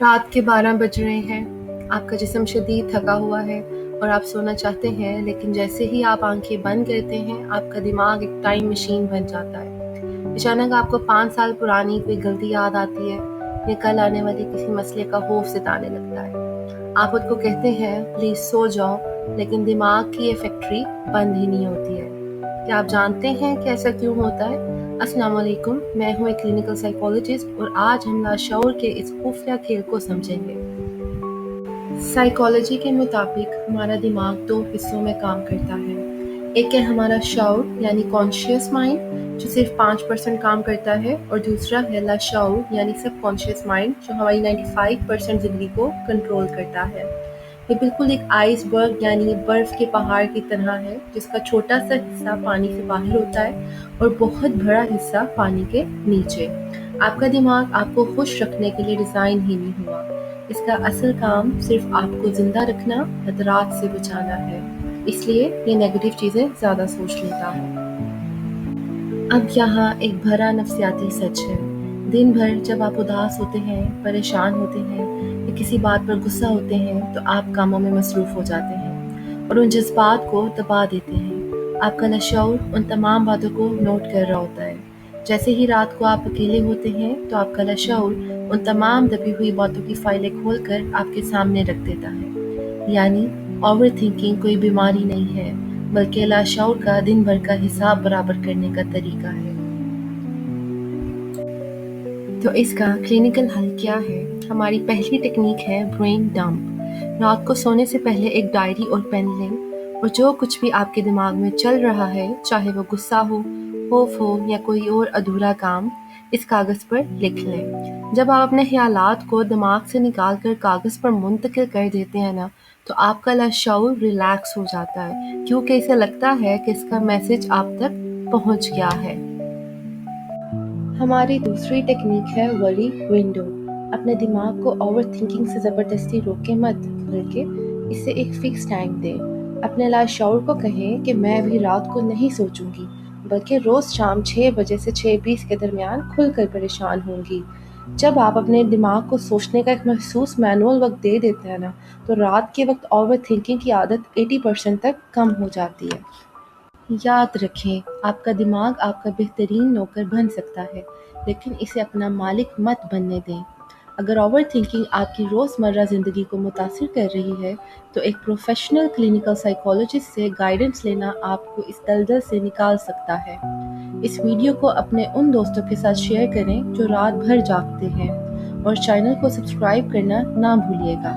رات کے 12 بج رہے ہیں، آپ کا جسم شدید تھکا ہوا ہے اور آپ سونا چاہتے ہیں، لیکن جیسے ہی آپ آنکھیں بند کرتے ہیں آپ کا دماغ ایک ٹائم مشین بن جاتا ہے۔ اچانک آپ کو 5 سال پرانی کوئی غلطی یاد آتی ہے یا کل آنے والے کسی مسئلے کا خوف ستانے لگتا ہے۔ آپ خود کو کہتے ہیں پلیز سو جاؤ، لیکن دماغ کی یہ فیکٹری بند ہی نہیں ہوتی ہے۔ کیا آپ جانتے ہیں کہ ایسا کیوں ہوتا ہے؟ السلام علیکم، میں ہوں ایک کلینکل سائیکولوجسٹ اور آج ہم لاشعور کے اس خفیہ کھیل کو سمجھیں گے۔ سائیکالوجی کے مطابق ہمارا دماغ 2 حصوں میں کام کرتا ہے۔ ایک ہے ہمارا شعور یعنی کانشیس مائنڈ جو صرف 5% کام کرتا ہے، اور دوسرا ہے لاشعور یعنی سب کانشیس مائنڈ جو ہماری 95% زندگی کو کنٹرول کرتا ہے۔ یہ بالکل ایک آئس برگ یعنی برف کے پہاڑ کی طرح ہے جس کا چھوٹا سا حصہ پانی سے باہر ہوتا ہے اور بہت بڑا حصہ پانی کے نیچے۔ آپ کا دماغ آپ کو خوش رکھنے کے لیے ڈیزائن ہی نہیں ہوا۔ اس کا اصل کام صرف آپ کو زندہ رکھنا، خطرات سے بچانا ہے، اس لیے یہ نیگیٹو چیزیں زیادہ سوچ لیتا ہے۔ اب یہاں ایک بھرا نفسیاتی سچ ہے۔ دن بھر جب آپ اداس ہوتے ہیں، پریشان ہوتے ہیں یا کسی بات پر غصہ ہوتے ہیں تو آپ کاموں میں مصروف ہو جاتے ہیں اور ان جذبات کو دبا دیتے ہیں۔ آپ کا لاشعور ان تمام باتوں کو نوٹ کر رہا ہوتا ہے۔ جیسے ہی رات کو آپ اکیلے ہوتے ہیں تو آپ کا لاشعور ان تمام دبی ہوئی باتوں کی فائلیں کھول کر آپ کے سامنے رکھ دیتا ہے۔ یعنی اوور تھنکنگ کوئی بیماری نہیں ہے، بلکہ لاشعور کا دن بھر کا حساب برابر کرنے کا طریقہ ہے۔ تو اس کا کلینکل حل کیا ہے؟ ہماری پہلی ٹیکنیک ہے برین ڈمپ۔ رات کو سونے سے پہلے ایک ڈائری اور پین لیں اور جو کچھ بھی آپ کے دماغ میں چل رہا ہے، چاہے وہ غصہ ہو، خوف ہو یا کوئی اور ادھورا کام، اس کاغذ پر لکھ لیں۔ جب آپ اپنے خیالات کو دماغ سے نکال کر کاغذ پر منتقل کر دیتے ہیں نا، تو آپ کا لاشعور ریلیکس ہو جاتا ہے کیونکہ اسے لگتا ہے کہ اس کا میسج آپ تک پہنچ گیا ہے۔ ہماری دوسری ٹیکنیک ہے وری ونڈو۔ اپنے دماغ کو اوور تھنکنگ سے زبردستی روکے مت، بلکہ اسے ایک فکس ٹائم دیں۔ اپنے لاشعور کو کہیں کہ میں بھی رات کو نہیں سوچوں گی، بلکہ روز شام 6 بجے سے 6:20 کے درمیان کھل کر پریشان ہوں گی۔ جب آپ اپنے دماغ کو سوچنے کا ایک محسوس مینول وقت دے دیتے ہیں نا، تو رات کے وقت اوور تھنکنگ کی عادت 80% تک کم ہو جاتی ہے۔ یاد رکھیں، آپ کا دماغ آپ کا بہترین نوکر بن سکتا ہے، لیکن اسے اپنا مالک مت بننے دیں۔ اگر اوور تھنکنگ آپ کی روزمرہ زندگی کو متاثر کر رہی ہے، تو ایک پروفیشنل کلینکل سائیکولوجسٹ سے گائیڈنس لینا آپ کو اس دلدل سے نکال سکتا ہے۔ اس ویڈیو کو اپنے ان دوستوں کے ساتھ شیئر کریں جو رات بھر جاگتے ہیں، اور چینل کو سبسکرائب کرنا نہ بھولیے گا۔